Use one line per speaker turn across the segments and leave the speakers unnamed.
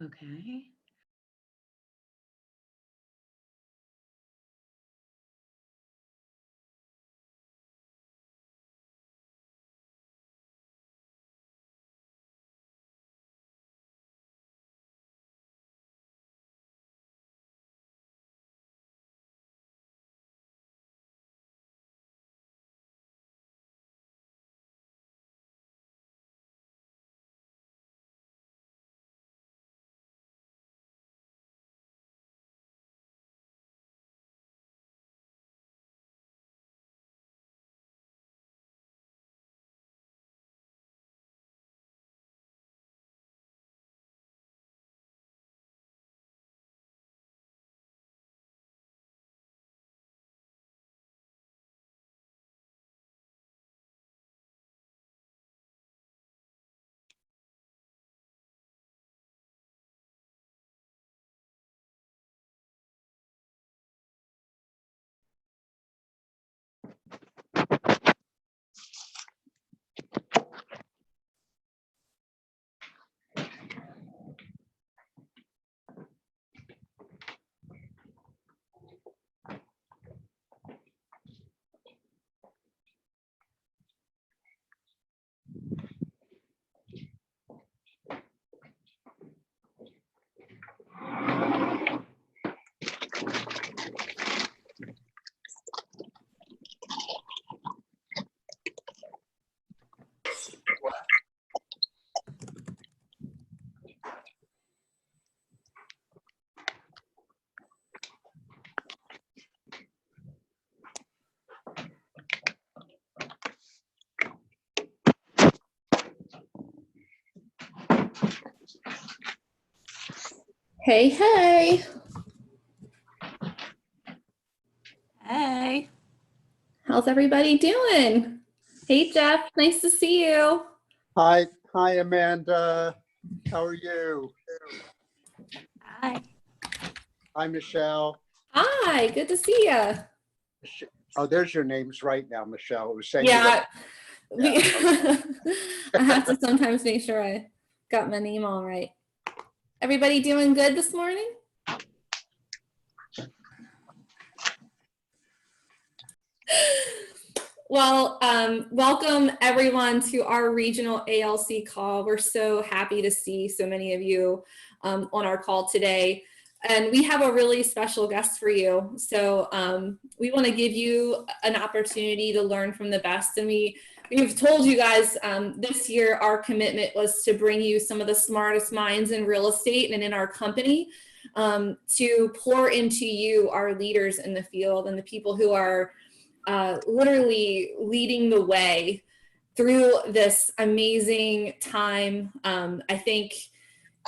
Okay.
Hey, hey.
Hey.
How's everybody doing? Hey, Jeff. Nice to see you.
Hi, Amanda. How are you?
Hi.
Hi, Michelle.
Hi. Good to see you.
Oh, there's your names right now, Michelle. It was saying
Yeah.
okay.
I have to sometimes make sure I got my name all right. Everybody doing good this morning? Well, welcome everyone to our regional ALC call. We're so happy to see so many of you on our call today. And we have a really special guest for you. So we want to give you an opportunity to learn from the best. And we've told you guys this year our commitment was to bring you some of the smartest minds in real estate and in our company to pour into you, our leaders in the field and the people who are literally leading the way through this amazing time. I think,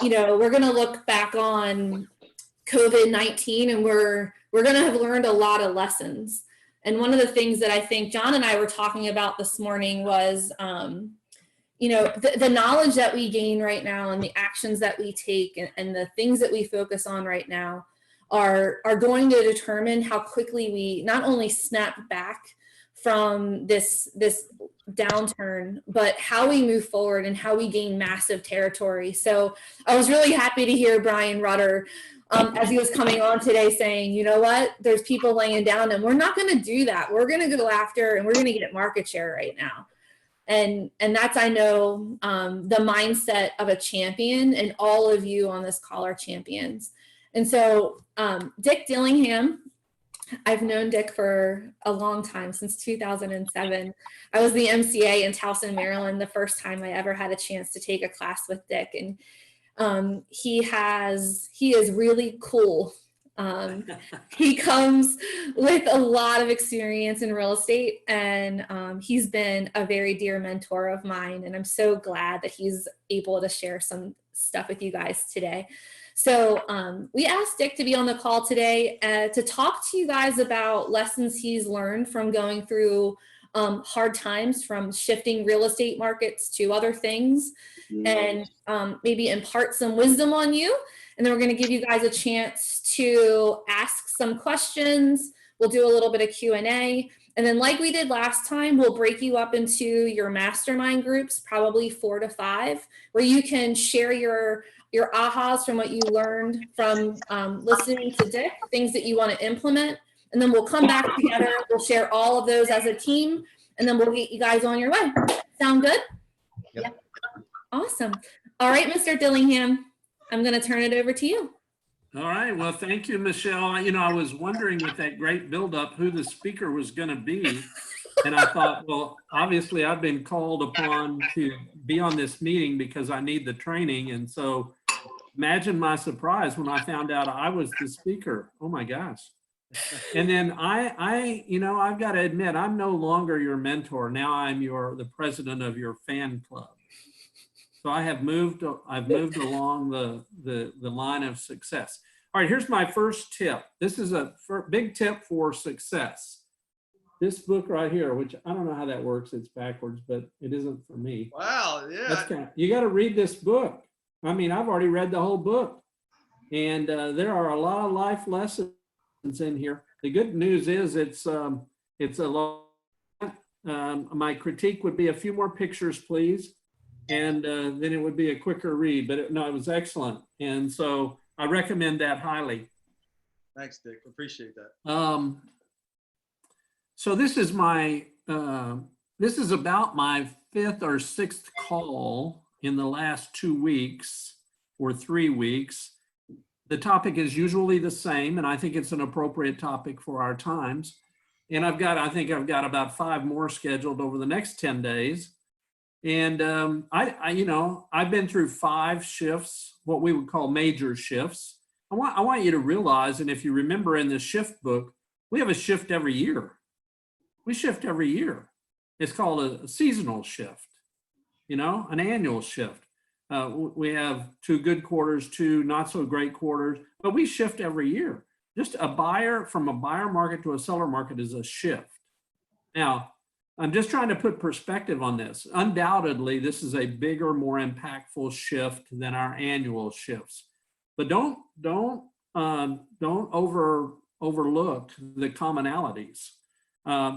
you know, we're going to look back on COVID-19 and we're going to have learned a lot of lessons. And one of the things that I think John and I were talking about this morning was, you know, the knowledge that we gain right now and the actions that we take and the things that we focus on right now are going to determine how quickly we not only snap back from this downturn, but how we move forward and how we gain massive territory. So I was really happy to hear Brian Rudder as he was coming on today saying, you know what, there's people laying down and we're not going to do that. We're going to go after and we're going to get market share right now. And that's, I know, the mindset of a champion, and all of you on this call are champions. And so Dick Dillingham, I've known Dick for a long time, since 2007. I was the MCA in Towson, Maryland, the first time I ever had a chance to take a class with Dick. And he is really cool. He comes with a lot of experience in real estate, and he's been a very dear mentor of mine, and I'm so glad that he's able to share some stuff with you guys today. So we asked Dick to be on the call today to talk to you guys about lessons he's learned from going through hard times, from shifting real estate markets to other things, and maybe impart some wisdom on you. And then we're going to give you guys a chance to ask some questions. We'll do a little bit of Q&A. And then like we did last time, we'll break you up into your mastermind groups, probably 4 to 5, where you can share your ahas from what you learned from listening to Dick, things that you want to implement. And then we'll come back together. We'll share all of those as a team, and then we'll get you guys on your way. Sound good?
Yep.
Awesome. All right, Mr. Dillingham, I'm going to turn it over to you.
All right. Well, thank you, Michelle. You know, I was wondering with that great buildup who the speaker was going to be. And I thought, well, obviously I've been called upon to be on this meeting because I need the training. And so imagine my surprise when I found out I was the speaker. Oh my gosh. And then you know, I've got to admit, I'm no longer your mentor. Now I'm the president of your fan club. So I've moved along the line of success. All right, here's my first tip. This is a big tip for success. This book right here, which I don't know how that works. It's backwards, but it isn't for me.
Wow, yeah.
You got to read this book. I mean, I've already read the whole book. And there are a lot of life lessons in here. The good news is it's a lot. My critique would be a few more pictures, please. And then it would be a quicker read, but no, it was excellent. And so I recommend that highly.
Thanks, Dick. Appreciate that.
So this is this is about my 5th or 6th call in the last 2 weeks or 3 weeks. The topic is usually the same, and I think it's an appropriate topic for our times. And I think I've got about 5 more scheduled over the next 10 days. And you know, I've been through 5 shifts, what we would call major shifts. I want you to realize, and if you remember in the shift book, we have a shift every year. We shift every year. It's called a seasonal shift, you know, an annual shift. We have 2 good quarters, 2 not so great quarters, but we shift every year. Just from a buyer market to a seller market is a shift. Now, I'm just trying to put perspective on this. Undoubtedly, this is a bigger, more impactful shift than our annual shifts. But don't overlook the commonalities.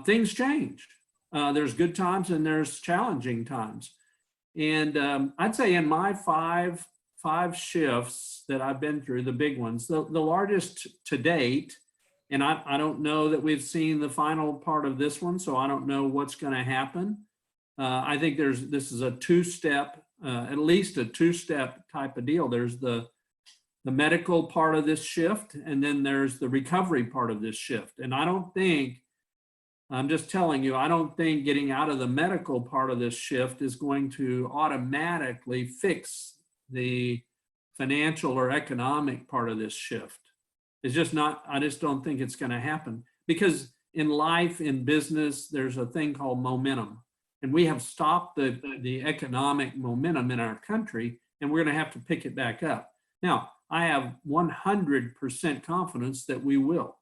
Things change. There's good times and there's challenging times. And I'd say in my five shifts that I've been through, the big ones, the largest to date, and I don't know that we've seen the final part of this one, so I don't know what's going to happen. I think this is a 2-step, at least a 2-step type of deal. There's the medical part of this shift, and then there's the recovery part of this shift. And I'm just telling you, I don't think getting out of the medical part of this shift is going to automatically fix the financial or economic part of this shift. It's just not, I just don't think it's going to happen, because in life, in business, there's a thing called momentum, and we have stopped the economic momentum in our country, and we're going to have to pick it back up. Now, I have 100% confidence that we will,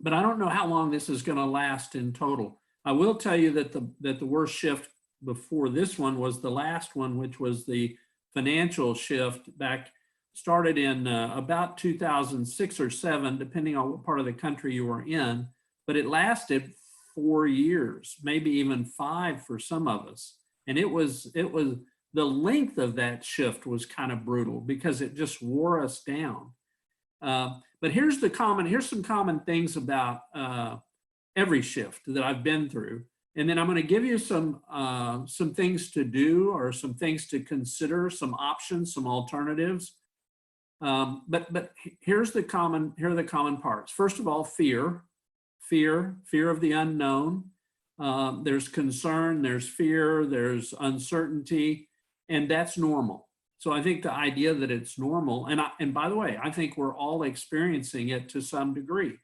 but I don't know how long this is going to last in total. I will tell you that the worst shift before this one was the last one, which was the financial shift started in about 2006 or 7, depending on what part of the country you were in, but it lasted 4 years, maybe even 5 for some of us. And it was the length of that shift was kind of brutal because it just wore us down. But here's some common things about every shift that I've been through. And then I'm going to give you some things to do, or some things to consider, some options, some alternatives. But here are the common parts. First of all, fear of the unknown. There's concern, there's fear, there's uncertainty, and that's normal. So I think the idea that it's normal, and by the way, I think we're all experiencing it to some degree.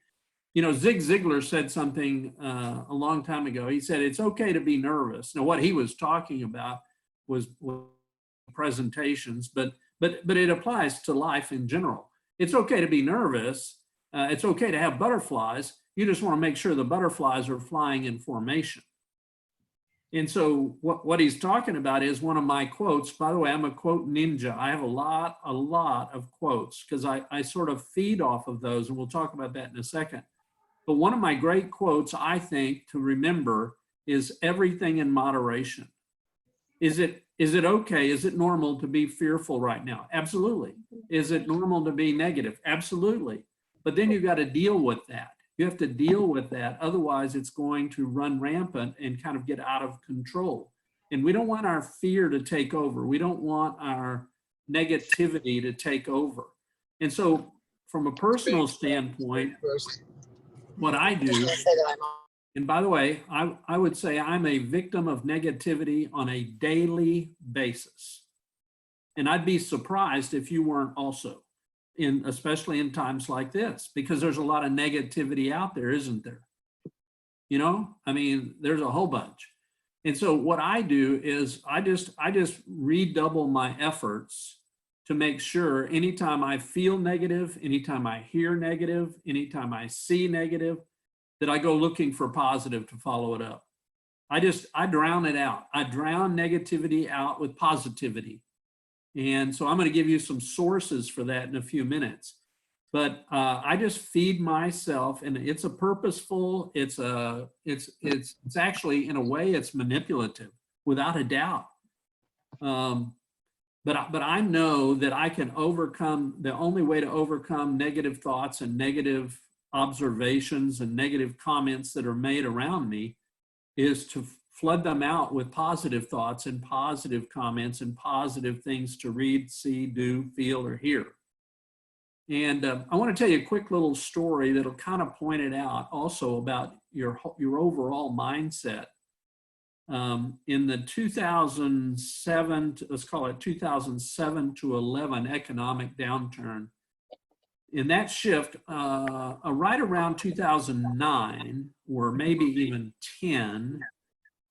You know, Zig Ziglar said something a long time ago. He said, it's okay to be nervous. Now, what he was talking about was presentations, but it applies to life in general. It's okay to be nervous. It's okay to have butterflies. You just want to make sure the butterflies are flying in formation. And so what he's talking about is one of my quotes. By the way, I'm a quote ninja. I have a lot of quotes because I sort of feed off of those, and we'll talk about that in a second. But one of my great quotes, I think, to remember is everything in moderation. Is it okay? Is it normal to be fearful right now? Absolutely. Is it normal to be negative? Absolutely. But then you've got to deal with that. You have to deal with that. Otherwise, it's going to run rampant and kind of get out of control. And we don't want our fear to take over. We don't want our negativity to take over. And so from a personal standpoint, what I do, and by the way, I would say I'm a victim of negativity on a daily basis. And I'd be surprised if you weren't also, especially in times like this, because there's a lot of negativity out there, isn't there? You know, I mean, there's a whole bunch. And so what I do is I just redouble my efforts to make sure anytime I feel negative, anytime I hear negative, anytime I see negative, that I go looking for positive to follow it up. I drown it out. I drown negativity out with positivity. And so I'm going to give you some sources for that in a few minutes. But I just feed myself, and it's a purposeful, it's actually, in a way, it's manipulative, without a doubt. But I know that I can overcome, the only way to overcome negative thoughts and negative observations and negative comments that are made around me is to flood them out with positive thoughts and positive comments and positive things to read, see, do, feel, or hear. And I want to tell you a quick little story that'll kind of point it out also about your overall mindset. In the 2007, let's call it 2007 to 11 economic downturn, in that shift, right around 2009, or maybe even 10,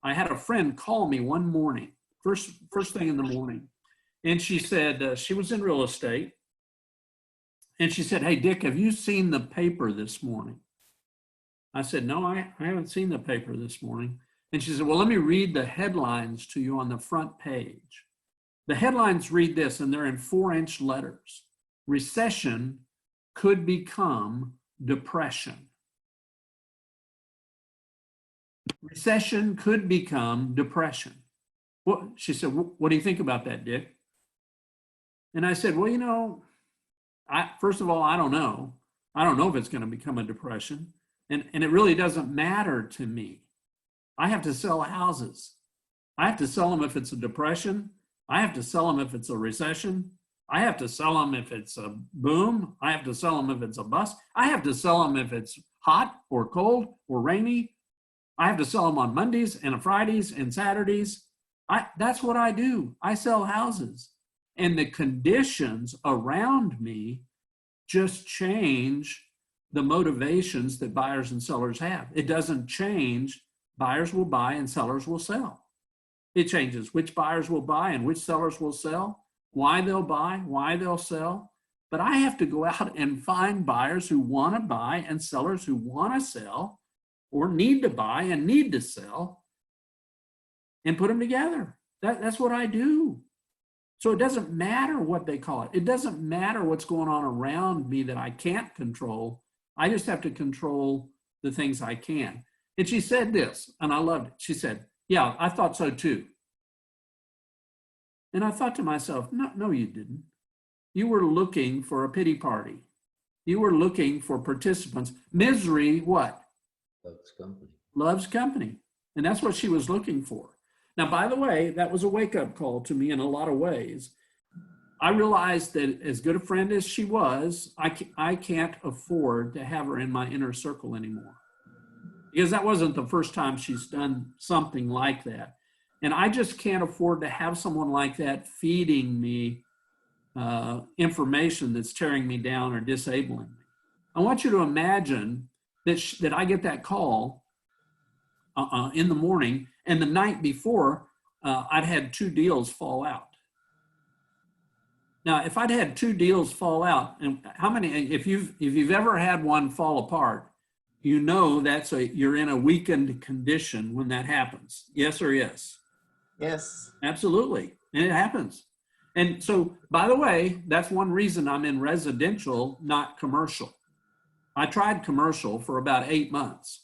I had a friend call me one morning, first thing in the morning. And she said, she was in real estate. And she said, "Hey, Dick, have you seen the paper this morning?" I said, "No, I haven't seen the paper this morning." And she said, "Well, let me read the headlines to you on the front page." The headlines read this, and they're in 4-inch letters. "Recession could become depression." Recession could become depression. She said, "What do you think about that, Dick?" And I said, "Well, you know, first of all, I don't know. I don't know if it's going to become a depression. And it really doesn't matter to me. I have to sell houses. I have to sell them if it's a depression. I have to sell them if it's a recession. I have to sell them if it's a boom. I have to sell them if it's a bust. I have to sell them if it's hot or cold or rainy. I have to sell them on Mondays and Fridays and Saturdays. That's what I do. I sell houses. And the conditions around me just change the motivations that buyers and sellers have. It doesn't change. Buyers will buy and sellers will sell. It changes which buyers will buy and which sellers will sell, why they'll buy, why they'll sell. But I have to go out and find buyers who want to buy and sellers who want to sell or need to buy and need to sell and put them together. That's what I do. So it doesn't matter what they call it. It doesn't matter what's going on around me that I can't control. I just have to control the things I can. And she said this, and I loved it. She said, "Yeah, I thought so too." And I thought to myself, no, you didn't. You were looking for a pity party. You were looking for participants. Misery, what?
Loves company.
Loves company. And that's what she was looking for. Now, by the way, that was a wake-up call to me in a lot of ways. I realized that as good a friend as she was, I can't afford to have her in my inner circle anymore. Because that wasn't the first time she's done something like that. And I just can't afford to have someone like that feeding me information that's tearing me down or disabling me. I want you to imagine that I get that call in the morning, and the night before, I'd had 2 deals fall out. Now, if I'd had 2 deals fall out, and how many? If you've ever had one fall apart, you know you're in a weakened condition when that happens. Yes or yes?
Yes.
Absolutely, and it happens. And so, by the way, that's one reason I'm in residential, not commercial. I tried commercial for about 8 months,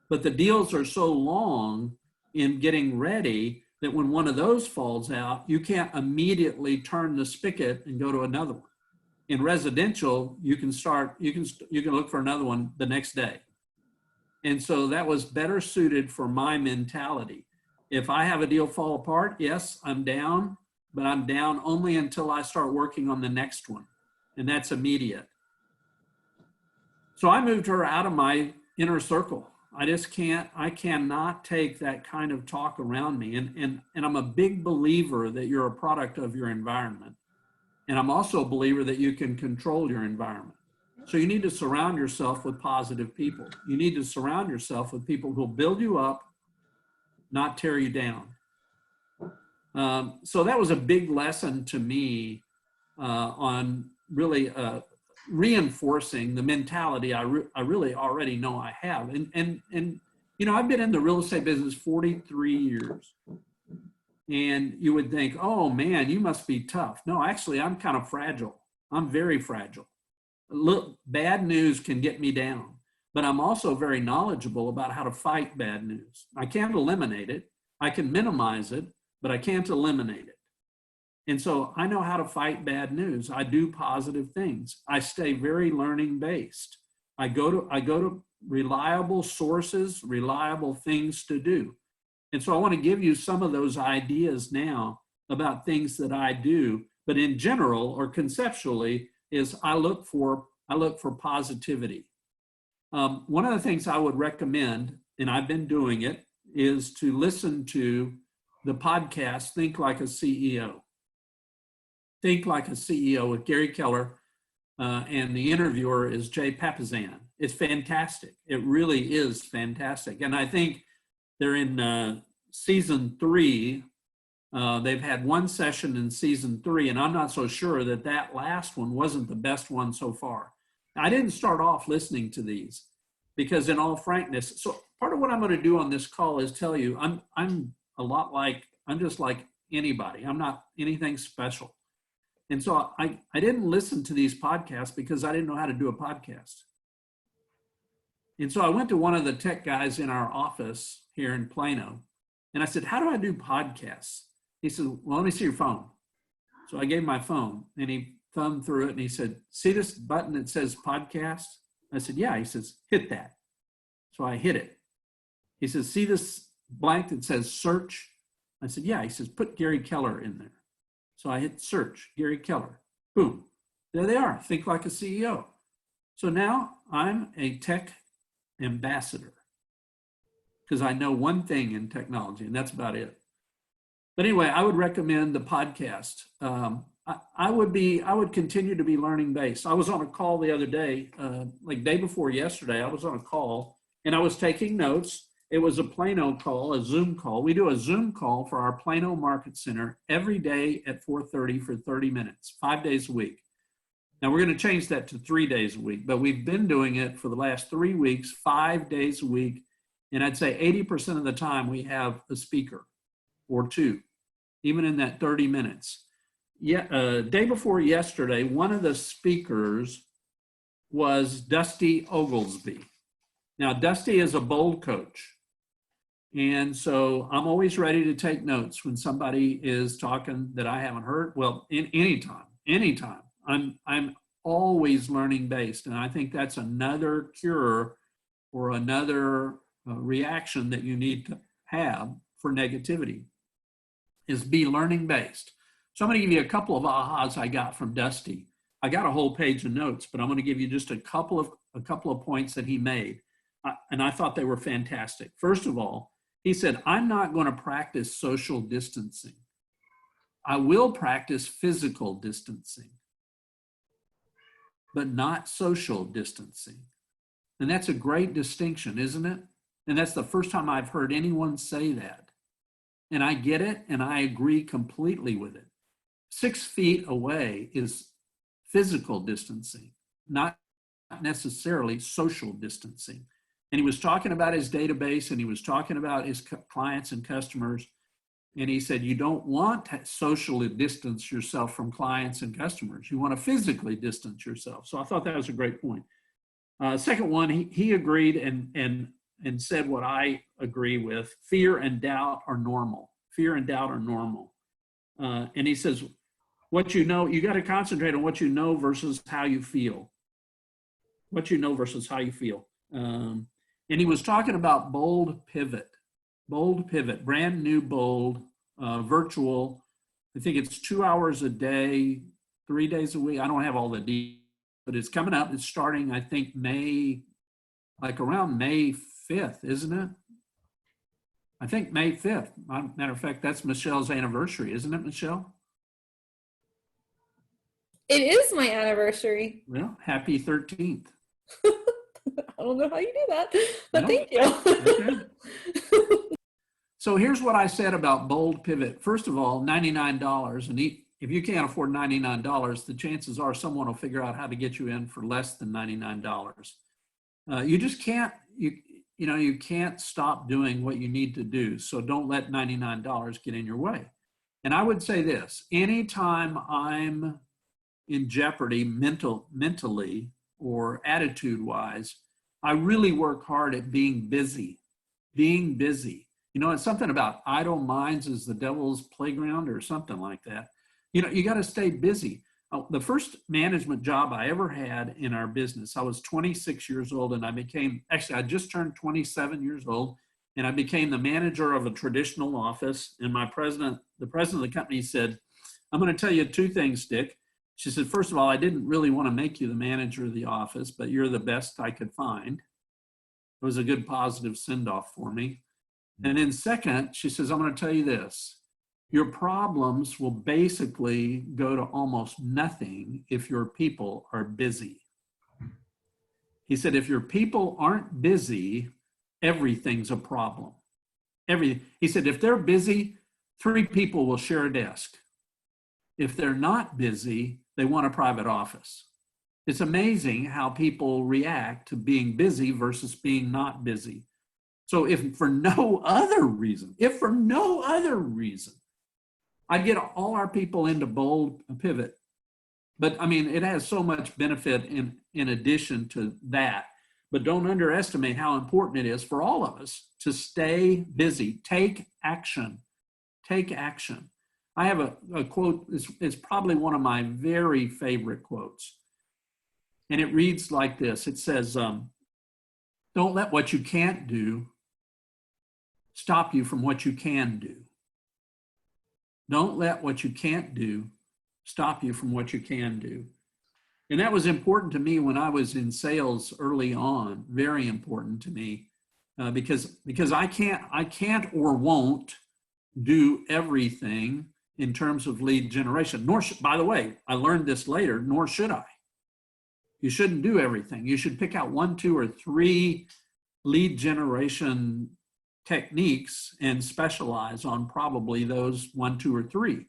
but the deals are so long in getting ready that when one of those falls out, you can't immediately turn the spigot and go to another one. In residential, you can look for another one the next day. And so that was better suited for my mentality. If I have a deal fall apart, yes, I'm down, but I'm down only until I start working on the next one. And that's immediate. So I moved her out of my inner circle. I cannot take that kind of talk around me. And I'm a big believer that you're a product of your environment. And I'm also a believer that you can control your environment. So you need to surround yourself with positive people. You need to surround yourself with people who'll build you up, not tear you down. So that was a big lesson to me on really reinforcing the mentality I really already know I have. And you know, I've been in the real estate business 43 years. And you would think, oh man, you must be tough. No, actually, I'm kind of fragile. I'm very fragile. Look, bad news can get me down, but I'm also very knowledgeable about how to fight bad news. I can't eliminate it. I can minimize it, but I can't eliminate it. And so I know how to fight bad news. I do positive things. I stay very learning based. I go to reliable sources, reliable things to do. And so I want to give you some of those ideas now about things that I do, but in general or conceptually is I look for positivity. One of the things I would recommend, and I've been doing it, is to listen to the podcast, Think Like a CEO. Think Like a CEO with Gary Keller, and the interviewer is Jay Papasan. It's fantastic. It really is fantastic. And I think they're in season 3. They've had one session in season 3, and I'm not so sure that that last one wasn't the best one so far. I didn't start off listening to these because, in all frankness, so part of what I'm going to do on this call is tell you I'm just like anybody. I'm not anything special. And so I didn't listen to these podcasts because I didn't know how to do a podcast. And so I went to one of the tech guys in our office here in Plano, and I said, how do I do podcasts? He said, well, let me see your phone. So I gave him my phone, and he thumbed through it, and he said, see this button that says podcast? I said, yeah. He says, hit that. So I hit it. He says, see this blank that says search? I said, yeah. He says, put Gary Keller in there. So I hit search, Gary Keller. Boom. There they are. Think Like a CEO. So now I'm a tech ambassador because I know one thing in technology, and that's about it. But anyway, I would recommend the podcast. I would continue to be learning based. I was on a call the other day, like day before yesterday, I was on a call and I was taking notes. It was a Plano call, a Zoom call. We do a Zoom call for our Plano Market Center every day at 4:30 for 30 minutes, 5 days a week. Now we're going to change that to 3 days a week, but we've been doing it for the last 3 weeks, 5 days a week. And I'd say 80% of the time we have a speaker or two, even in that 30 minutes. Yeah, day before yesterday, one of the speakers was Dusty Oglesby. Now, Dusty is a bold coach. And so I'm always ready to take notes when somebody is talking that I haven't heard. Well, anytime. I'm always learning based. And I think that's another cure or another reaction that you need to have for negativity is be learning based. So I'm going to give you a couple of ahas I got from Dusty. I got a whole page of notes, but I'm going to give you just a couple of points that he made. And I thought they were fantastic. First of all, he said, I'm not going to practice social distancing. I will practice physical distancing, but not social distancing. And that's a great distinction, isn't it? And that's the first time I've heard anyone say that. And I get it, and I agree completely with it. 6 feet away is physical distancing, not necessarily social distancing. And he was talking about his database, and he was talking about his clients and customers. And he said, you don't want to socially distance yourself from clients and customers. You want to physically distance yourself. So I thought that was a great point. Second one, he agreed and said what I agree with. Fear and doubt are normal. Fear and doubt are normal. And he says, what you know, you got to concentrate on what you know versus how you feel. What you know versus how you feel. And he was talking about bold pivot, brand new bold, virtual. I think it's 2 hours a day, 3 days a week. I don't have all the details, but it's coming up. It's starting, I think, around May 5th, isn't it? I think May 5th. Matter of fact, that's Michelle's anniversary, isn't it, Michelle?
It is my anniversary.
Well, happy 13th.
I don't know how you do that, but
No.
thank you.
Okay. So here's what I said about bold pivot. First of all, $99. And if you can't afford $99, the chances are someone will figure out how to get you in for less than $99. You just can't, you can't stop doing what you need to do. So don't let $99 get in your way. And I would say this, anytime I'm in jeopardy mentally or attitude-wise, I really work hard at being busy. It's something about idle minds is the devil's playground or something like that. You got to stay busy. The first management job I ever had in our business, I was 26 years old and I just turned 27 years old and I became the manager of a traditional office. And the president of the company said, I'm going to tell you two things, Dick. She said, first of all, I didn't really want to make you the manager of the office, but you're the best I could find. It was a good positive send-off for me. And then second, she says, I'm going to tell you this. Your problems will basically go to almost nothing if your people are busy. He said, if your people aren't busy, everything's a problem. He said, if they're busy, 3 people will share a desk. If they're not busy, they want a private office. It's amazing how people react to being busy versus being not busy. So if for no other reason, I'd get all our people into bold pivot. But I mean, it has so much benefit in addition to that. But don't underestimate how important it is for all of us to stay busy. Take action. I have a quote, it's probably one of my very favorite quotes. And it reads like this. It says, don't let what you can't do stop you from what you can do. Don't let what you can't do stop you from what you can do. And that was important to me when I was in sales early on, very important to me, because I can't or won't do everything in terms of lead generation. By the way, I learned this later, nor should I. You shouldn't do everything. You should pick out 1, 2, or 3 lead generation techniques and specialize on probably those 1, 2, or 3.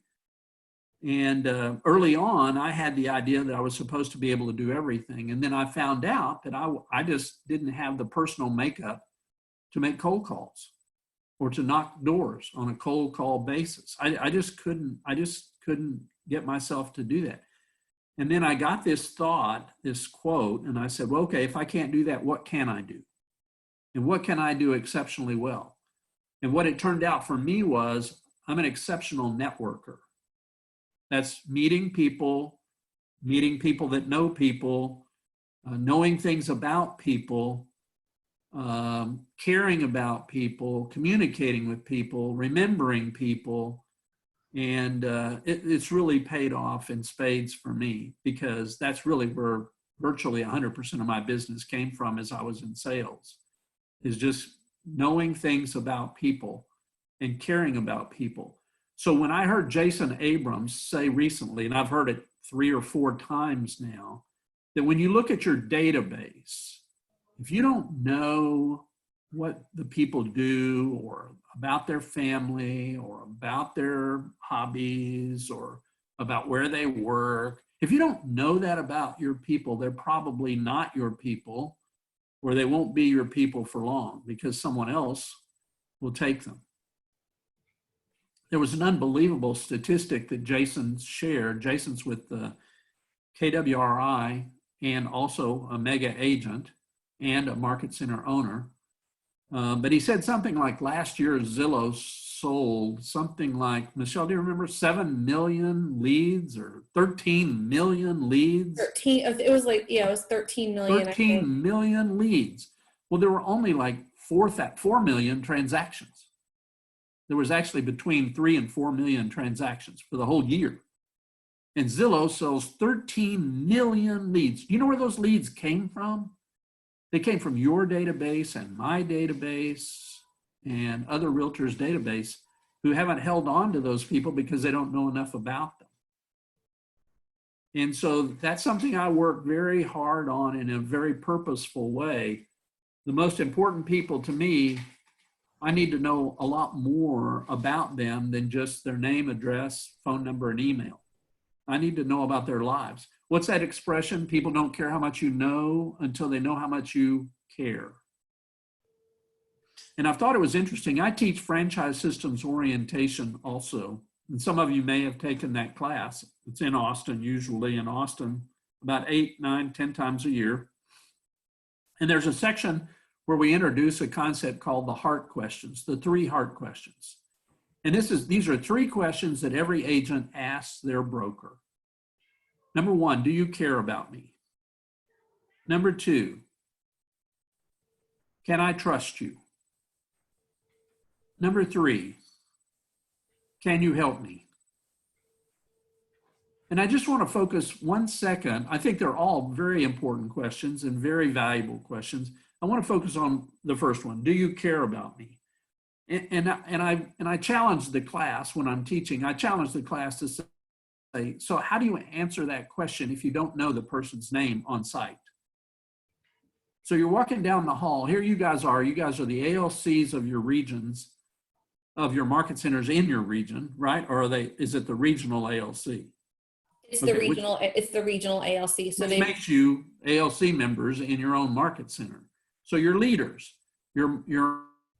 And early on, I had the idea that I was supposed to be able to do everything. And then I found out that I just didn't have the personal makeup to make cold calls or to knock doors on a cold call basis. I just couldn't get myself to do that. And then I got this thought, this quote, and I said, well, okay, if I can't do that, what can I do? And what can I do exceptionally well? And what it turned out for me was I'm an exceptional networker. That's meeting people that know people, knowing things about people, caring about people, communicating with people, remembering people. And it's really paid off in spades for me, because that's really where virtually 100% of my business came from as I was in sales, is just knowing things about people and caring about people. So when I heard Jason Abrams say recently, and I've heard it 3 or 4 times now, that when you look at your database, if you don't know what the people do or about their family or about their hobbies or about where they work, if you don't know that about your people, they're probably not your people, or they won't be your people for long because someone else will take them. There was an unbelievable statistic that Jason shared. Jason's with the KWRI and also a mega agent. and a market center owner. But he said something like last year Zillow sold something like, Michelle, do you remember 7 million leads or 13 million leads?
13, it was like, yeah, it was 13 million.
13 million leads. Well, there were only like 4 million transactions. There was actually between 3 and 4 million transactions for the whole year. And Zillow sells 13 million leads. You know where those leads came from? They came from your database and my database and other realtors' database who haven't held on to those people because they don't know enough about them. And so that's something I work very hard on in a very purposeful way. The most important people to me, I need to know a lot more about them than just their name, address, phone number, and email. I need to know about their lives. What's that expression? People don't care how much you know until they know how much you care. And I thought it was interesting. I teach franchise systems orientation also. And some of you may have taken that class. It's in Austin, usually in Austin, about 8, 9, 10 times a year. And there's a section where we introduce a concept called the heart questions, the 3 heart questions. And these are 3 questions that every agent asks their broker. Number 1, do you care about me? Number 2, can I trust you? Number 3, can you help me? And I just want to focus 1 second. I think they're all very important questions and very valuable questions. I want to focus on the first one. Do you care about me? And I challenge the class when I'm teaching. I challenge the class to say, so how do you answer that question if you don't know the person's name on site? So you're walking down the hall. Here you guys are. You guys are the ALCs of your regions, of your market centers in your region, right? Or is it the regional ALC?
It's the regional. It's the regional ALC. So
which makes you ALC members in your own market center. So you're leaders, you're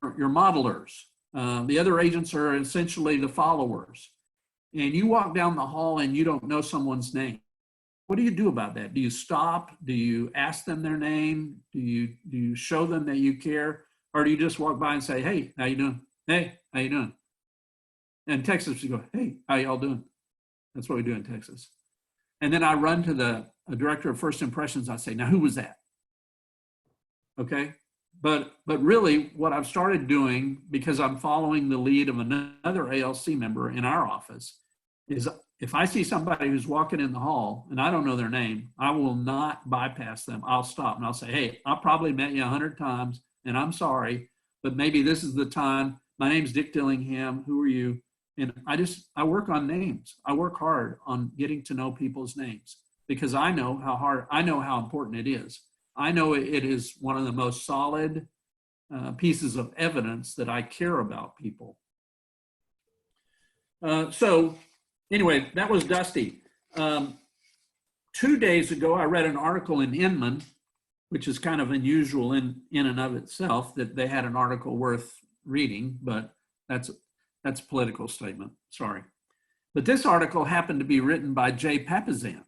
modelers. The other agents are essentially the followers. And you walk down the hall and you don't know someone's name. What do you do about that? Do you stop? Do you ask them their name? Do you show them that you care? Or do you just walk by and say, hey, how you doing? Hey, how you doing? In Texas, you go, hey, how y'all doing? That's what we do in Texas. And then I run to the director of first impressions. I say, now who was that? Okay. But really what I've started doing, because I'm following the lead of another ALC member in our office, is if I see somebody who's walking in the hall and I don't know their name, I will not bypass them. I'll stop and I'll say, hey, I probably met you 100 times and I'm sorry, but maybe this is the time. My name's Dick Dillingham. Who are you? And I work on names. I work hard on getting to know people's names because I know how important it is. I know it is one of the most solid pieces of evidence that I care about people. So anyway, that was Dusty. 2 days ago, I read an article in Inman, which is kind of unusual in and of itself that they had an article worth reading, but that's a political statement, sorry. But this article happened to be written by Jay Papasan.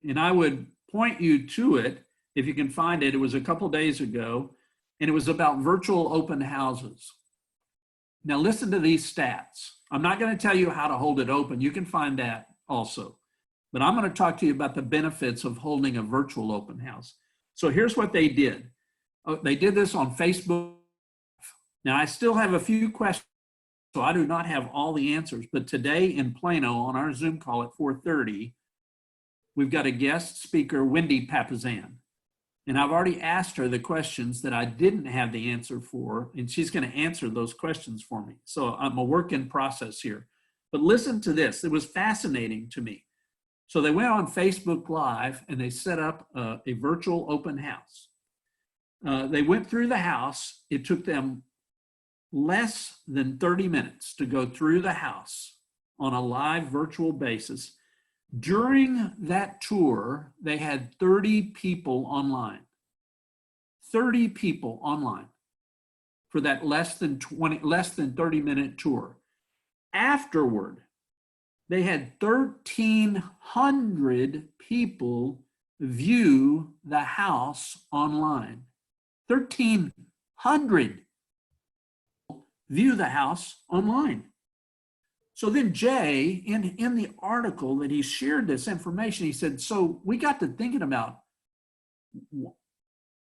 And I would point you to it if you can find it. It was a couple days ago, and it was about virtual open houses. Now listen to these stats. I'm not going to tell you how to hold it open. You can find that also. But I'm going to talk to you about the benefits of holding a virtual open house. So here's what they did. They did this on Facebook. Now I still have a few questions, so I do not have all the answers. But today in Plano on our Zoom call at 4:30, we've got a guest speaker, Wendy Papasan. And I've already asked her the questions that I didn't have the answer for, and she's going to answer those questions for me. So I'm a work in process here. But listen to this. It was fascinating to me. So they went on Facebook Live and they set up a virtual open house. They went through the house. It took them less than 30 minutes to go through the house on a live virtual basis. During that tour, they had 30 people online. 30 people online for that less than 30-minute tour. Afterward, they had 1,300 people view the house online. 1,300 view the house online. So then Jay, in the article that he shared this information, he said, so we got to thinking about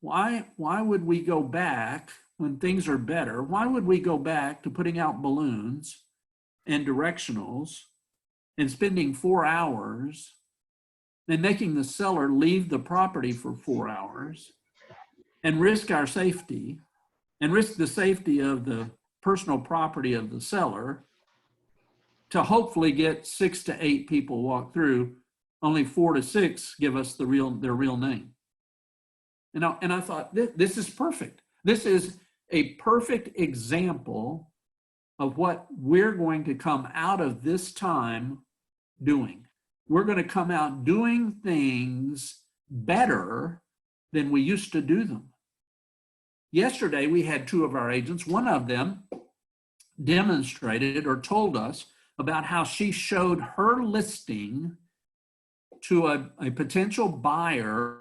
why would we go back when things are better? Why would we go back to putting out balloons and directionals and spending 4 hours and making the seller leave the property for 4 hours and risk our safety and risk the safety of the personal property of the seller to hopefully get 6 to 8 people walk through, only 4 to 6 give us their real name. And I thought, this is perfect. This is a perfect example of what we're going to come out of this time doing. We're going to come out doing things better than we used to do them. Yesterday, we had 2 of our agents. One of them demonstrated or told us about how she showed her listing to a potential buyer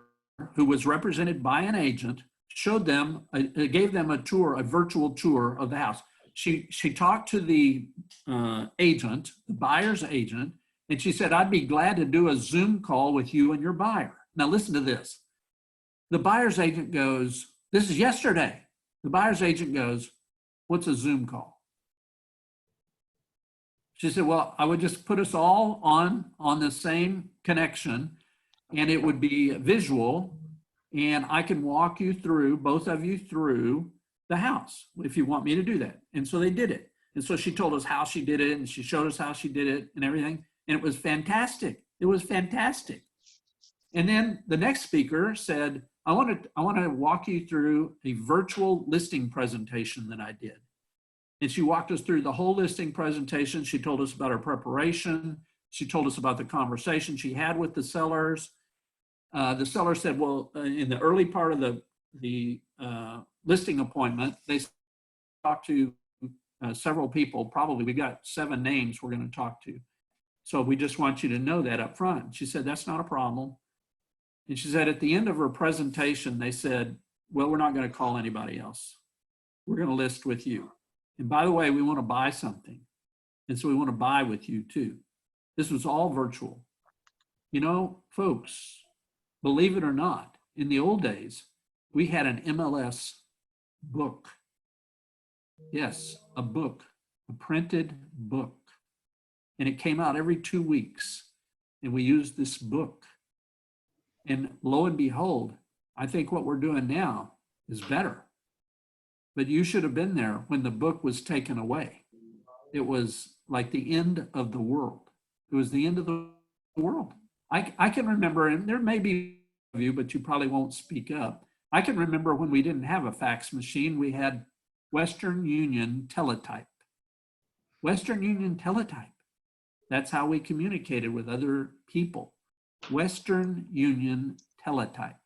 who was represented by an agent, showed them, gave them a tour, a virtual tour of the house. She talked to the agent, the buyer's agent, and she said, I'd be glad to do a Zoom call with you and your buyer. Now listen to this. The buyer's agent goes, this is yesterday. The buyer's agent goes, what's a Zoom call? She said, well, I would just put us all on the same connection and it would be visual and I can walk you through, both of you through the house if you want me to do that. And so they did it. And so she told us how she did it and she showed us how she did it and everything. And it was fantastic. It was fantastic. And then the next speaker said, I want to walk you through a virtual listing presentation that I did. And she walked us through the whole listing presentation. She told us about her preparation. She told us about the conversation she had with the sellers. The seller said, well, in the early part of the listing appointment, they talked to several people. Probably we got 7 names we're going to talk to. So we just want you to know that up front. She said, that's not a problem. And she said, at the end of her presentation, they said, well, we're not going to call anybody else. We're going to list with you. And by the way, we want to buy something. And so we want to buy with you too. This was all virtual. You know, folks, believe it or not, in the old days, we had an MLS book. Yes, a book, a printed book. And it came out every 2 weeks. And we used this book. And lo and behold, I think what we're doing now is better. But you should have been there when the book was taken away. It was like the end of the world. It was the end of the world. I can remember, and there may be of you, but you probably won't speak up. I can remember when we didn't have a fax machine, we had Western Union teletype. Western Union teletype. That's how we communicated with other people. Western Union teletype.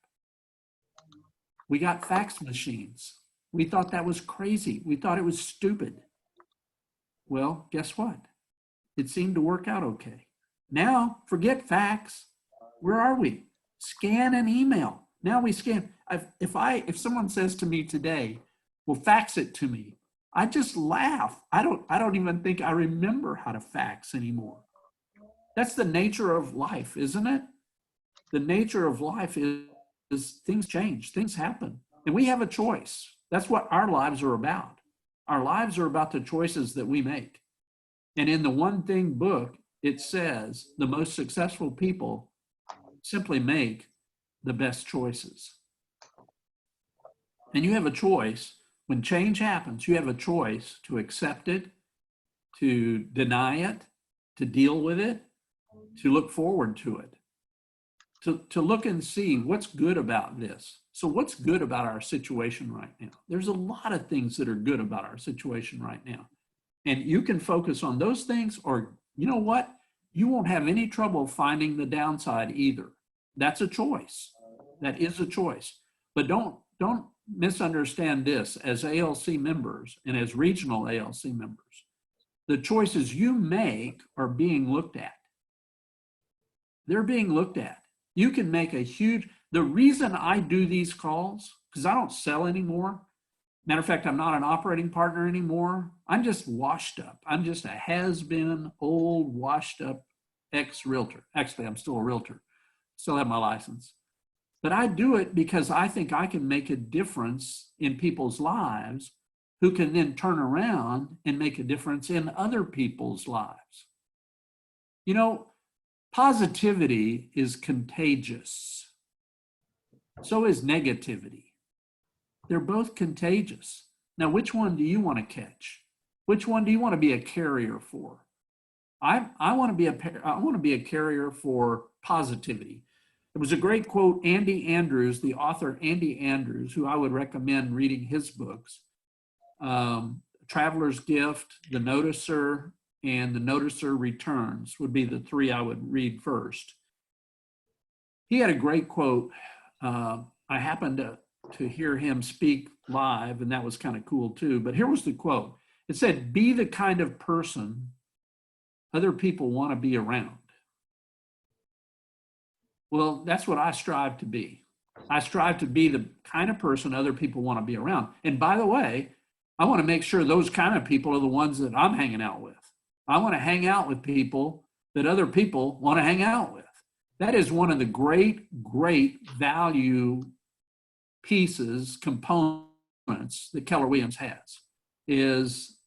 We got fax machines. We thought that was crazy. We thought it was stupid. Well, guess what? It seemed to work out okay. Now, forget fax. Where are we? Scan and email. Now we scan. If someone says to me today, well, fax it to me, I just laugh. I don't even think I remember how to fax anymore. That's the nature of life, isn't it? The nature of life is things change, things happen, and we have a choice. That's what our lives are about. Our lives are about the choices that we make. And in the One Thing book, it says the most successful people simply make the best choices. And you have a choice. When change happens, you have a choice to accept it, to deny it, to deal with it, to look forward to it, to look and see what's good about this. So what's good about our situation right now? There's a lot of things that are good about our situation right now. And you can focus on those things, or you know what? You won't have any trouble finding the downside either. That's a choice. That is a choice. But don't misunderstand this. As ALC members and as regional ALC members, the choices you make are being looked at. They're being looked at. You can make a huge, the reason I do these calls, because I don't sell anymore. Matter of fact, I'm not an operating partner anymore. I'm just washed up. I'm just a has-been, old, washed up ex-realtor. Actually, I'm still a realtor. Still have my license. But I do it because I think I can make a difference in people's lives who can then turn around and make a difference in other people's lives. You know, positivity is contagious. So is negativity. They're both contagious. Now, which one do you want to catch? Which one do you want to be a carrier for? I want to be a carrier for positivity. It was a great quote, Andy Andrews, the author Andy Andrews, who I would recommend reading his books, Traveler's Gift, The Noticer, and The Noticer Returns would be the three I would read first. He had a great quote. I happened to hear him speak live, and that was kind of cool too. But here was the quote. It said, "Be the kind of person other people want to be around." Well, that's what I strive to be. I strive to be the kind of person other people want to be around. And by the way, I want to make sure those kind of people are the ones that I'm hanging out with. I want to hang out with people that other people want to hang out with. That is one of the great value pieces, components that Keller Williams has, is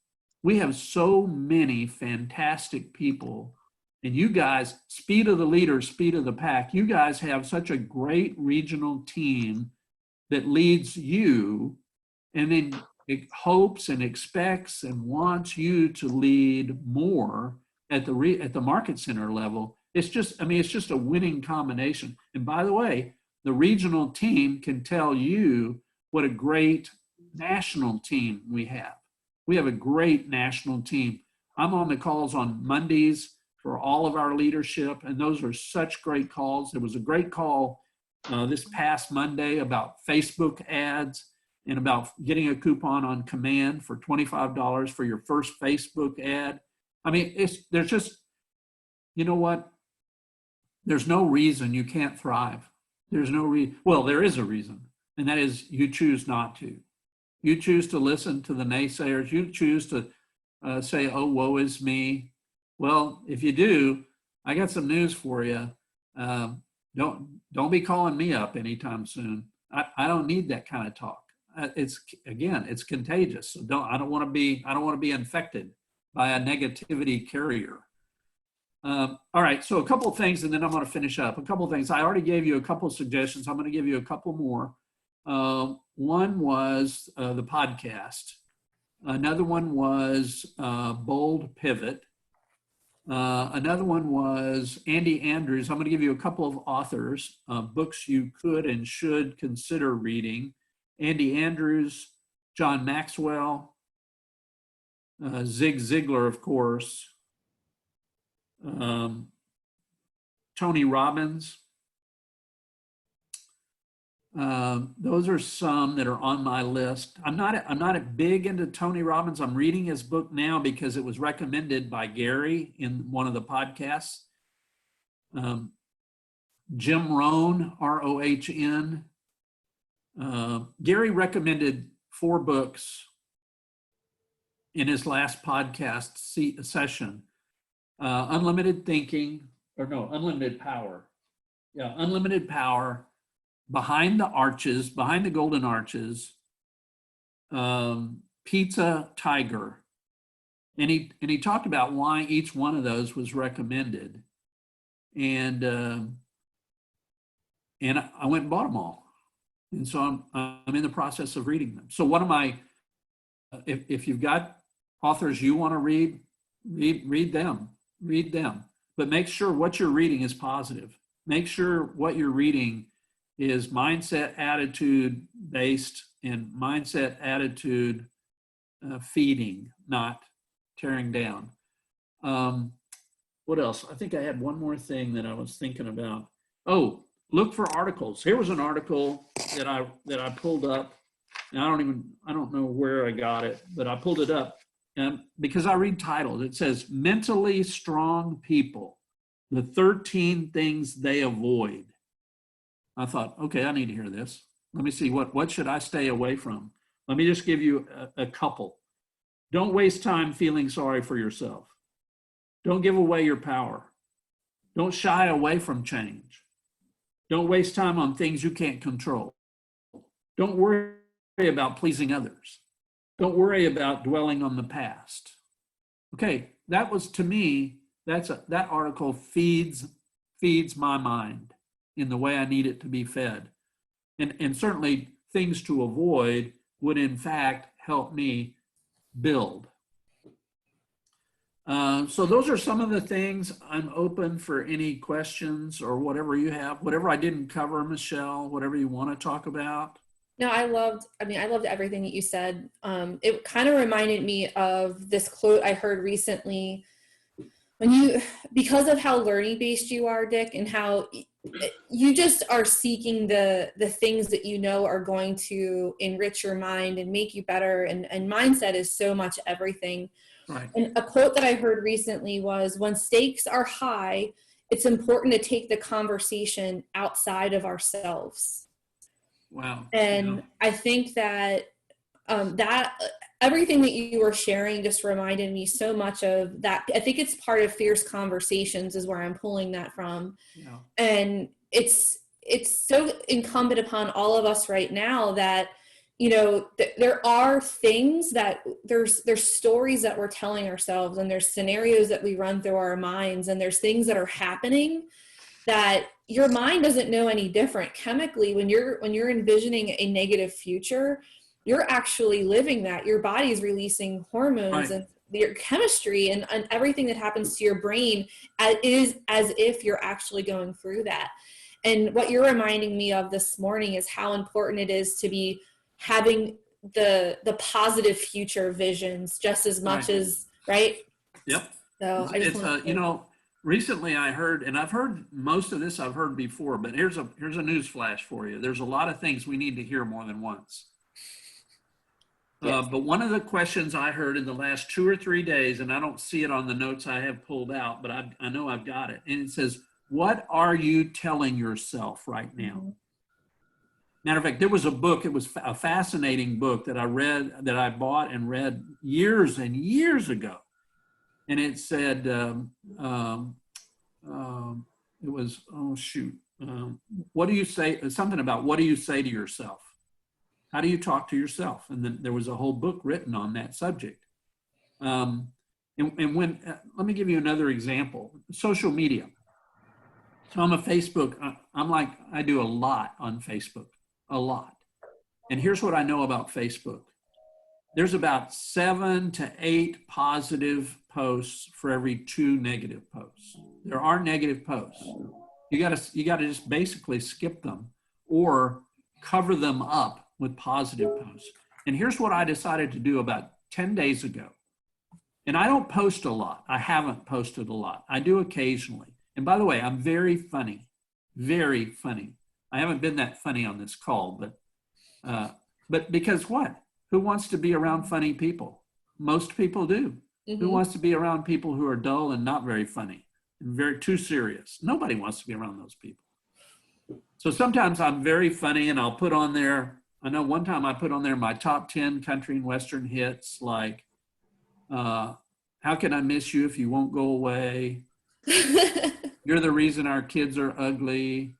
we have so many fantastic people. And you guys, speed of the leader, speed of the pack, you guys have such a great regional team that leads you and then it hopes and expects and wants you to lead more at the market center level. It's just, it's just a winning combination. And by the way, the regional team can tell you what a great national team we have. We have a great national team. I'm on the calls on Mondays for all of our leadership, and those are such great calls. There was a great call this past Monday about Facebook ads and about getting a coupon on command for $25 for your first Facebook ad. There's just, you know what? There's no reason you can't thrive. There's no reason. Well, there is a reason, and that is you choose not to. You choose to listen to the naysayers. You choose to say, "Oh, woe is me." Well, if you do, I got some news for you. Don't be calling me up anytime soon. I don't need that kind of talk. It's contagious. So I don't want to be infected by a negativity carrier. All right, so a couple of things, and then I'm going to finish up. A couple of things. I already gave you a couple of suggestions. I'm going to give you a couple more. One was the podcast. Another one was Bold Pivot. Another one was Andy Andrews. I'm going to give you a couple of authors, books you could and should consider reading. Andy Andrews, John Maxwell, Zig Ziglar, of course, Tony Robbins. Those are some that are on my list. I'm not big into Tony Robbins. I'm reading his book now because it was recommended by Gary in one of the podcasts. Jim Rohn, R-O-H-N. Gary recommended 4 books in his last podcast session. Unlimited Power. Yeah, Unlimited Power. Behind the Golden Arches, Pizza Tiger. And he talked about why each one of those was recommended. And I went and bought them all. And so I'm in the process of reading them. So one of my, if you've got authors you want to read them. But make sure what you're reading is positive. Make sure what you're reading is mindset, attitude based, and mindset, attitude feeding, not tearing down. What else? I think I had one more thing that I was thinking about. Oh, look for articles. Here was an article that I pulled up, and I don't know where I got it, but I pulled it up because I read titles. It says "Mentally Strong People: The 13 Things They Avoid." I thought, okay, I need to hear this. Let me see, what should I stay away from? Let me just give you a couple. Don't waste time feeling sorry for yourself. Don't give away your power. Don't shy away from change. Don't waste time on things you can't control. Don't worry about pleasing others. Don't worry about dwelling on the past. Okay, that was, to me, that article feeds my mind in the way I need it to be fed. And certainly things to avoid would in fact help me build. So those are some of the things. I'm open for any questions or whatever you have, whatever I didn't cover, Michelle, whatever you want to talk about.
No, I loved everything that you said. It kind of reminded me of this quote I heard recently because of how learning based you are, Dick, and how you just are seeking the things that you know are going to enrich your mind and make you better. And mindset is so much everything.
Right.
And a quote that I heard recently was, when stakes are high, it's important to take the conversation outside of ourselves.
Wow.
And I think that everything that you were sharing just reminded me so much of that. I think it's part of Fierce Conversations is where I'm pulling that from.
Yeah.
And it's so incumbent upon all of us right now that, you know, there are things that there's stories that we're telling ourselves, and there's scenarios that we run through our minds, and there's things that are happening that your mind doesn't know any different. Chemically, when you're envisioning a negative future, you're actually living that. Your body's releasing hormones, right, and your chemistry and everything that happens to your brain is as if you're actually going through that. And what you're reminding me of this morning is how important it is to be having the positive future visions just as much, right, as, right?
Yep.
So I just
you know, recently I heard, and I've heard most of this I've heard before, but here's a news flash for you. There's a lot of things we need to hear more than once. Yes. But one of the questions I heard in the last 2 or 3 days, and I don't see it on the notes I have pulled out, but I know I've got it. And it says, what are you telling yourself right now? Mm-hmm. Matter of fact, there was a book, it was a fascinating book that I read, that I bought and read years and years ago. And it said, it was, what do you say, something about what do you say to yourself? How do you talk to yourself? And then there was a whole book written on that subject. And when, let me give you another example, social media. So I'm a Facebook, I do a lot on Facebook, a lot. And here's what I know about Facebook. There's about 7 to 8 positive posts for every 2 negative posts. There are negative posts. You gotta just basically skip them or cover them up with positive posts. And here's what I decided to do about 10 days ago. And I don't post a lot. I haven't posted a lot. I do occasionally. And by the way, I'm very funny, very funny. I haven't been that funny on this call, but because what? Who wants to be around funny people? Most people do. Mm-hmm. Who wants to be around people who are dull and not very funny and very too serious? Nobody wants to be around those people. So sometimes I'm very funny and I'll put on there, I know one time I put on there my top 10 country and Western hits, like, how can I miss you if you won't go away? You're the reason our kids are ugly.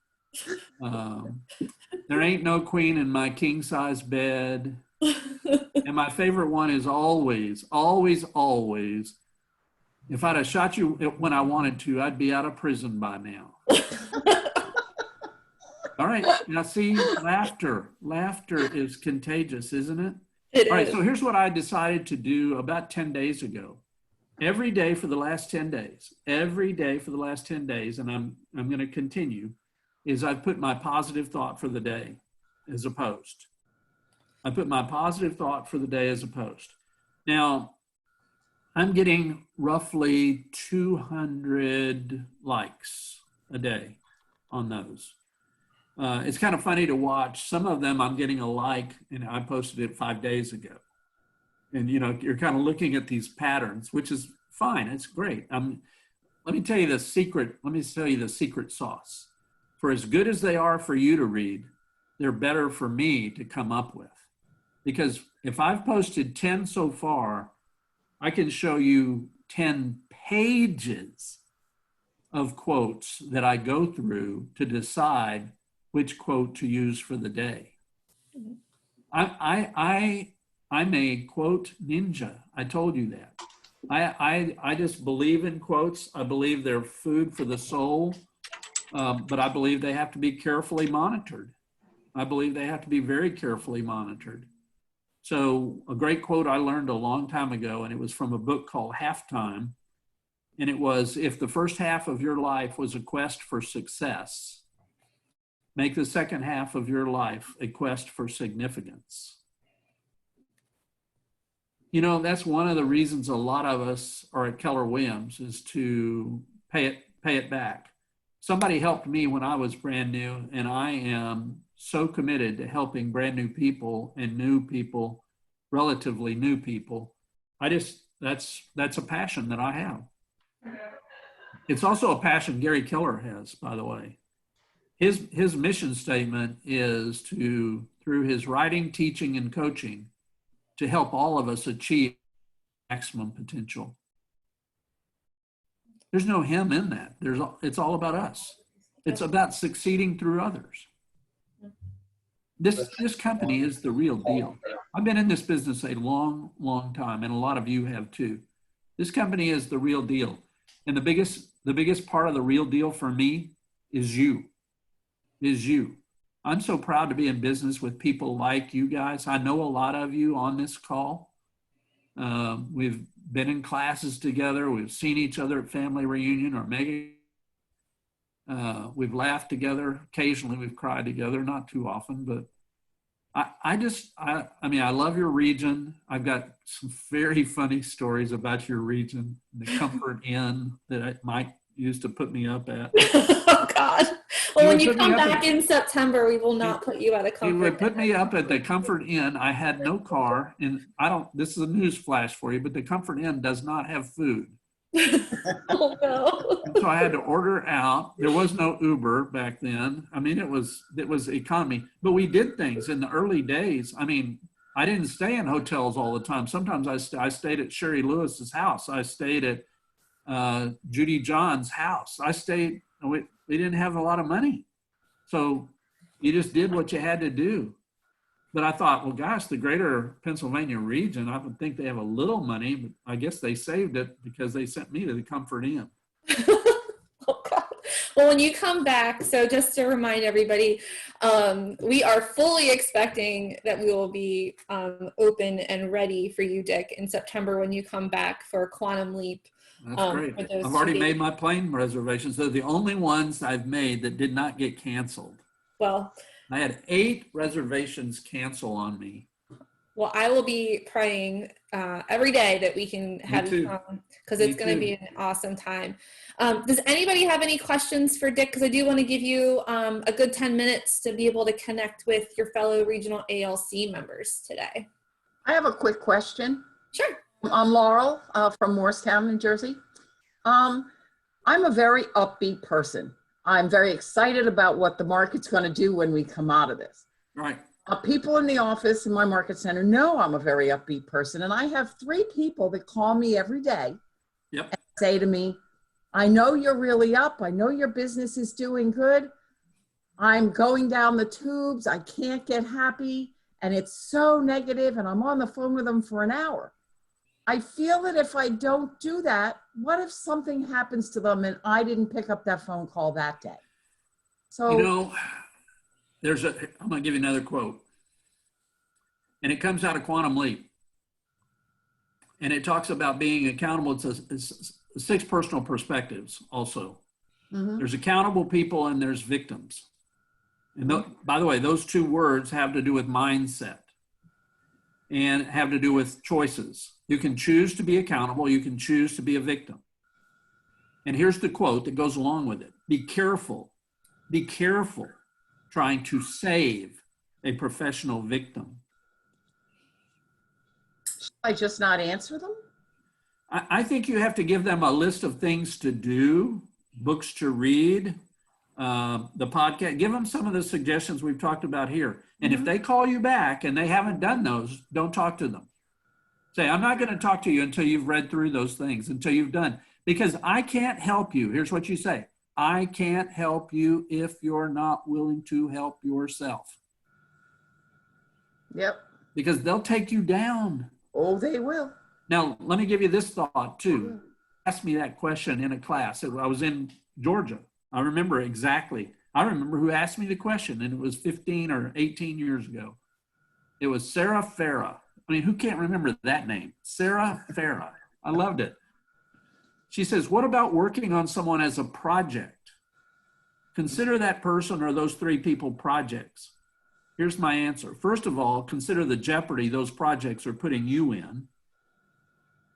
There ain't no queen in my king size bed. And my favorite one is always, always, always. If I'd have shot you when I wanted to, I'd be out of prison by now. All right, now see, laughter is contagious, isn't it?
It
All right,
is.
so here's what I decided to do about 10 days ago. Every day for the last 10 days, and I'm going to continue, is I've put my positive thought for the day as a post. I put my positive thought for the day as a post. Now, I'm getting roughly 200 likes a day on those. It's kind of funny to watch. Some of them I'm getting a like, and I posted it 5 days ago. And, you know, you're kind of looking at these patterns, which is fine. It's great. Let me tell you the secret sauce. for as good as they are for you to read, they're better for me to come up with. Because if I've posted 10 so far, I can show you 10 pages of quotes that I go through to decide which quote to use for the day. I'm a quote ninja. I told you that. I just believe in quotes. I believe they're food for the soul, but I believe they have to be carefully monitored. I believe they have to be very carefully monitored. So a great quote I learned a long time ago, and it was from a book called Halftime. And it was, if the first half of your life was a quest for success, make the second half of your life a quest for significance. You know, that's one of the reasons a lot of us are at Keller Williams, is to pay it back. Somebody helped me when I was brand new, and I am so committed to helping brand new people and new people, relatively new people. That's a passion that I have. It's also a passion Gary Keller has, by the way. His mission statement is to, through his writing, teaching, and coaching, to help all of us achieve maximum potential. There's no him in that. It's all about us. It's about succeeding through others. This company is the real deal. I've been in this business a long, long time, and a lot of you have too. This company is the real deal. And the biggest part of the real deal for me is you. I'm so proud to be in business with people like you guys. I know a lot of you on this call. We've been in classes together. We've seen each other at family reunion or mega. We've laughed together. Occasionally we've cried together, not too often, but I mean, I love your region. I've got some very funny stories about your region, the Comfort Inn that Mike used to put me up at.
Oh God. Well, when you come back in September, we will not put you at a Comfort Inn.
He would put me up at the Comfort Inn. I had no car, and this is a news flash for you, but the Comfort Inn does not have food.
Oh no.
And so I had to order out. There was no Uber back then. I mean, it was economy, but we did things in the early days. I mean, I didn't stay in hotels all the time. Sometimes I stayed at Sherry Lewis's house. I stayed at Judy John's house. We didn't have a lot of money. So you just did what you had to do. But I thought, well, gosh, the greater Pennsylvania region, I would think they have a little money, but I guess they saved it because they sent me to the Comfort Inn.
Oh, God. Well, when you come back, so just to remind everybody, we are fully expecting that we will be open and ready for you, Dick, in September when you come back for Quantum Leap.
That's great. I've already made my plane reservations. They're the only ones I've made that did not get canceled.
Well,
I had 8 reservations cancel on me.
Well, I will be praying every day that we can have you come, because it's going to be an awesome time. Does anybody have any questions for Dick? Because I do want to give you a good 10 minutes to be able to connect with your fellow regional ALC members today.
I have a quick question.
Sure.
I'm Laurel from Morristown, New Jersey. I'm a very upbeat person. I'm very excited about what the market's going to do when we come out of this.
Right.
People in the office in my market center know I'm a very upbeat person. And I have 3 people that call me every day and say to me, I know you're really up. I know your business is doing good. I'm going down the tubes. I can't get happy. And it's so negative, and I'm on the phone with them for an hour. I feel that if I don't do that, what if something happens to them and I didn't pick up that phone call that day? So,
you know, I'm going to give you another quote. And it comes out of Quantum Leap. And it talks about being accountable. It's 6 personal perspectives also. Mm-hmm. There's accountable people and there's victims. And by the way, those 2 words have to do with mindset and have to do with choices. You can choose to be accountable. You can choose to be a victim. And here's the quote that goes along with it. Be careful trying to save a professional victim.
Should I just not answer them?
I think you have to give them a list of things to do, books to read, the podcast. Give them some of the suggestions we've talked about here. And if they call you back and they haven't done those, don't talk to them. Say, I'm not going to talk to you until you've read through those things, until you've done, because I can't help you. Here's what you say. I can't help you if you're not willing to help yourself.
Yep.
Because they'll take you down.
Oh, they will.
Now, let me give you this thought too. Ask me that question in a class. I was in Georgia. I remember exactly. I remember who asked me the question, and it was 15 or 18 years ago. It was Sarah Farah. I mean, who can't remember that name? Sarah Farah. I loved it. She says, what about working on someone as a project? Consider that person or those three people projects. Here's my answer. First of all, consider the jeopardy those projects are putting you in.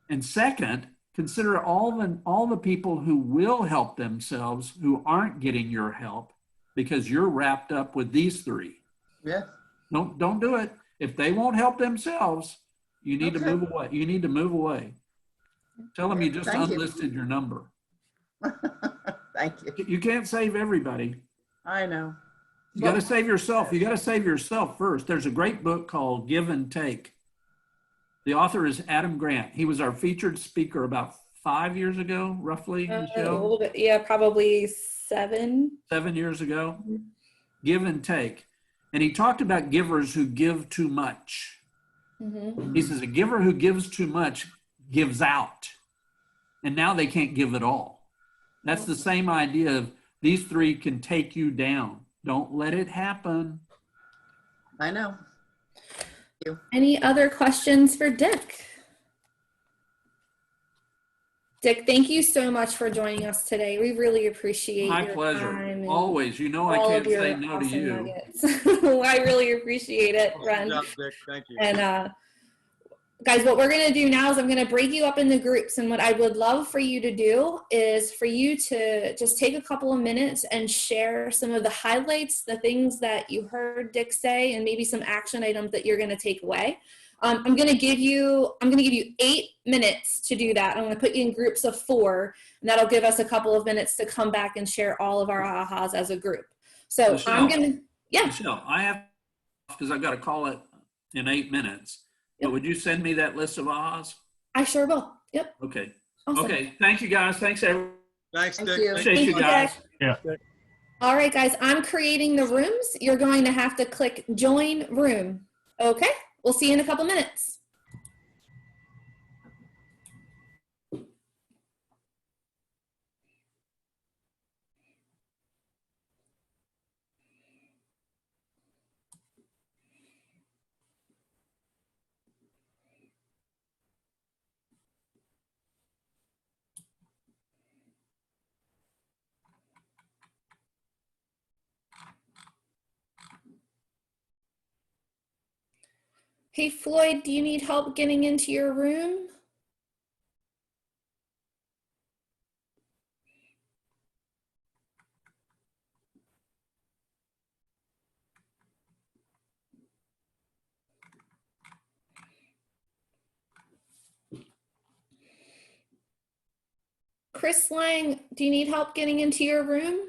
And second, consider all the people who will help themselves who aren't getting your help because you're wrapped up with these three.
Yeah.
Don't do it. If they won't help themselves, you need to move away. You need to move away. Tell them you just unlisted your number.
Thank you.
You can't save everybody.
I know.
You got to save yourself. You got to save yourself first. There's a great book called Give and Take. The author is Adam Grant. He was our featured speaker about 5 years ago, roughly.
A little bit, yeah, probably 7.
7 years ago. Give and Take. And he talked about givers who give too much. He says a giver who gives too much gives out. And now they can't give at all. That's the same idea of these three can take you down. Don't let it happen.
I know.
Any other questions for Dick? Dick, thank you so much for joining us today. We really appreciate
my
your
pleasure.
time.
Always. You know I can't say no to you.
Nuggets. I really appreciate it, Ren.
Awesome job, Dick. Thank you.
And guys, what we're going to do now is I'm going to break you up into groups. And what I would love for you to do is for you to just take a couple of minutes and share some of the highlights, the things that you heard Dick say, and maybe some action items that you're going to take away. I'm going to give you 8 minutes to do that. I'm going to put you in groups of 4, and that'll give us a couple of minutes to come back and share all of our ahas as a group. So
Michelle,
I'm going to, yeah.
Michelle, I have, because I've got to call it in 8 minutes. But would you send me that list of ahas?
I sure will. Yep.
Okay.
Awesome.
Okay. Thank you, guys. Thanks, everyone.
Thanks,
Thank
Dick.
you.
Appreciate you guys.
Yeah.
All right, guys, I'm creating the rooms. You're going to have to click join room. Okay, we'll see you in a couple minutes. Hey, Floyd, do you need help getting into your room? Chris Lang, do you need help getting into your room?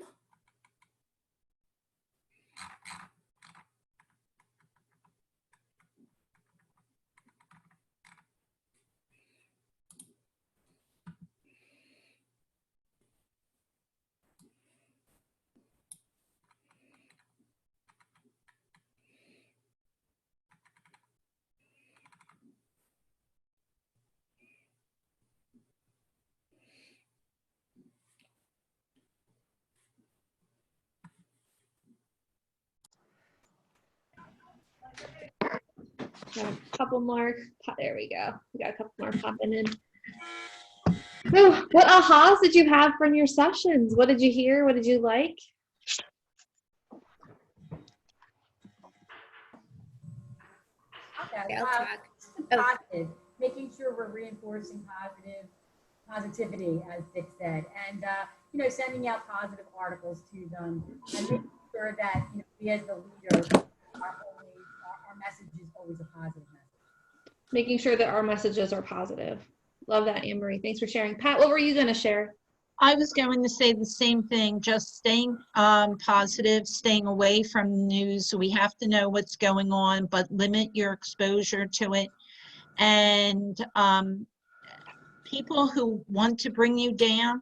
Got a couple more. There we go. We got a couple more popping in. Oh, what ahas did you have from your sessions? What did you hear? What did you like?
Okay,
I'll talk.
positive, making sure we're reinforcing positivity, as Dick said, and sending out positive articles to them, and making sure that we as the leader, our message is always a positive message.
Making sure that our messages are positive. Love that, Anne Marie. Thanks for sharing. Pat, what were you going to share?
I was going to say the same thing, just staying positive, staying away from news. We have to know what's going on, but limit your exposure to it. And people who want to bring you down,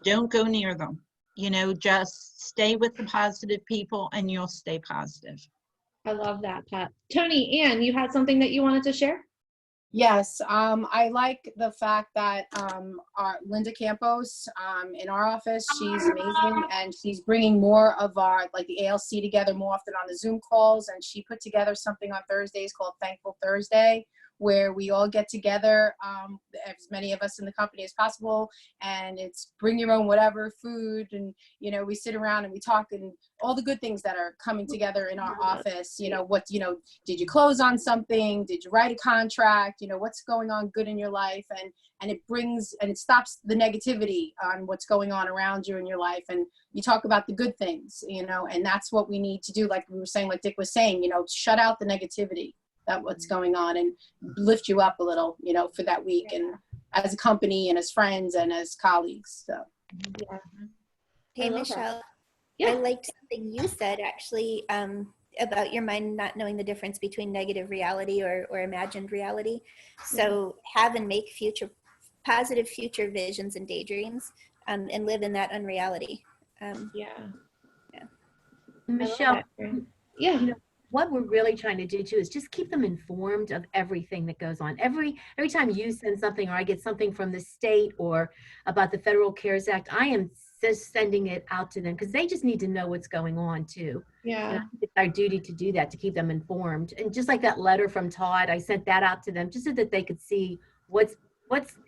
don't go near them. You know, just stay with the positive people and you'll stay positive.
I love that, Pat. Tony, Ann, you had something that you wanted to share?
Yes, I like the fact that our Linda Campos in our office, she's amazing, and she's bringing more of our, like the ALC together more often on the Zoom calls, and she put together something on Thursdays called Thankful Thursday, where we all get together, as many of us in the company as possible, and it's bring your own whatever food, and you know, we sit around and we talk and all the good things that are coming together in our office. You know, what, you know, did you close on something? Did you write a contract? You know, what's going on good in your life? And it brings, and it stops the negativity on what's going on around you in your life. And you talk about the good things, you know, and that's what we need to do. Like we were saying, like Dick was saying, you know, shut out the negativity that what's going on and lift you up a little, you know, for that week, and as a company and as friends and as colleagues. So
Yeah.
Hey, Michelle,
Yeah.
I liked something you said actually about your mind not knowing the difference between negative reality or imagined reality. So have and make positive future visions and daydreams, and live in that unreality.
Michelle,
Yeah.
you know, what we're really trying to do too is just keep them informed of everything that goes on. Every time you send something or I get something from the state or about the Federal CARES Act, I am just sending it out to them because they just need to know what's going on too.
Yeah.
And it's our duty to do that, to keep them informed. And just like that letter from Todd, I sent that out to them just so that they could see what's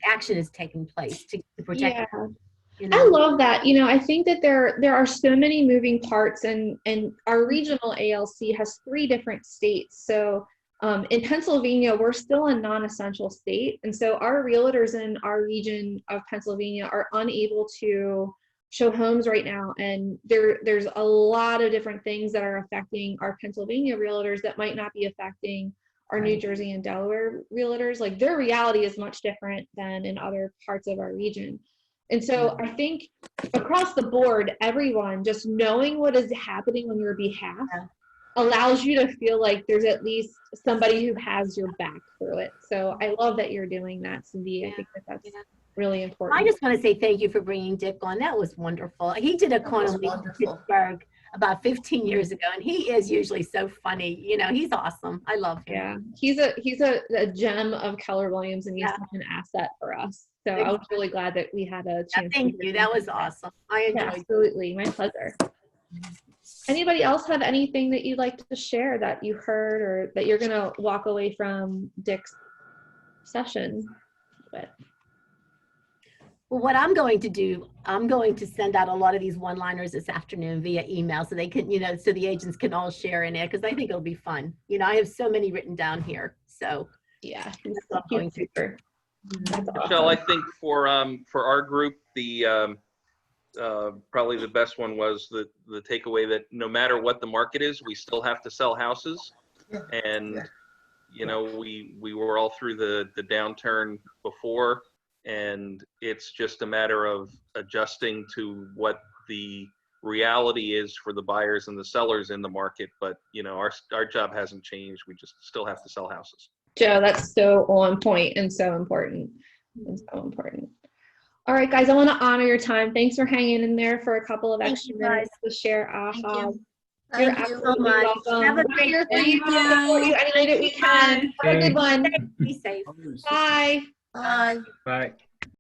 action is taking place to protect them. You know?
I love that. You know, I think that there are so many moving parts, and our regional ALC has 3 different states. So in Pennsylvania, we're still a non-essential state. And so our realtors in our region of Pennsylvania are unable to show homes right now. And there's a lot of different things that are affecting our Pennsylvania realtors that might not be affecting our New Jersey and Delaware realtors. Like their reality is much different than in other parts of our region. And so I think across the board, everyone just knowing what is happening on your behalf allows you to feel like there's at least somebody who has your back through it. So I love that you're doing that, Cindy. I think that's really important.
I just want to say thank you for bringing Dick on. That was wonderful. He did a corner in Pittsburgh about 15 years ago, and he is usually so funny. You know, he's awesome. I love him.
Yeah, he's a gem of Keller Williams, and he's such an asset for us. So I was really glad that we had a chance.
Thank you. That was awesome. I enjoyed it.
Absolutely. My pleasure. Anybody else have anything that you'd like to share that you heard or that you're going to walk away from Dick's session with?
Well, what I'm going to do, I'm going to send out a lot of these one-liners this afternoon via email so they can, you know, so the agents can all share in it, because I think it'll be fun. You know, I have so many written down here. So
yeah,
that's what I'm going to do.
Michelle, I think for our group, the probably the best one was the takeaway that no matter what the market is, we still have to sell houses. And you know, we were all through the downturn before, and it's just a matter of adjusting to what the reality is for the buyers and the sellers in the market. But you know, our job hasn't changed. We just still have to sell houses.
Joe, that's so on point and so important. All right, guys, I want to honor your time. Thanks for hanging in there for a couple of extra minutes to share AHA. You're absolutely welcome.
Have a great day.
Support you any way that we can. Have a good one.
Be safe.
Bye.
Bye.
Bye.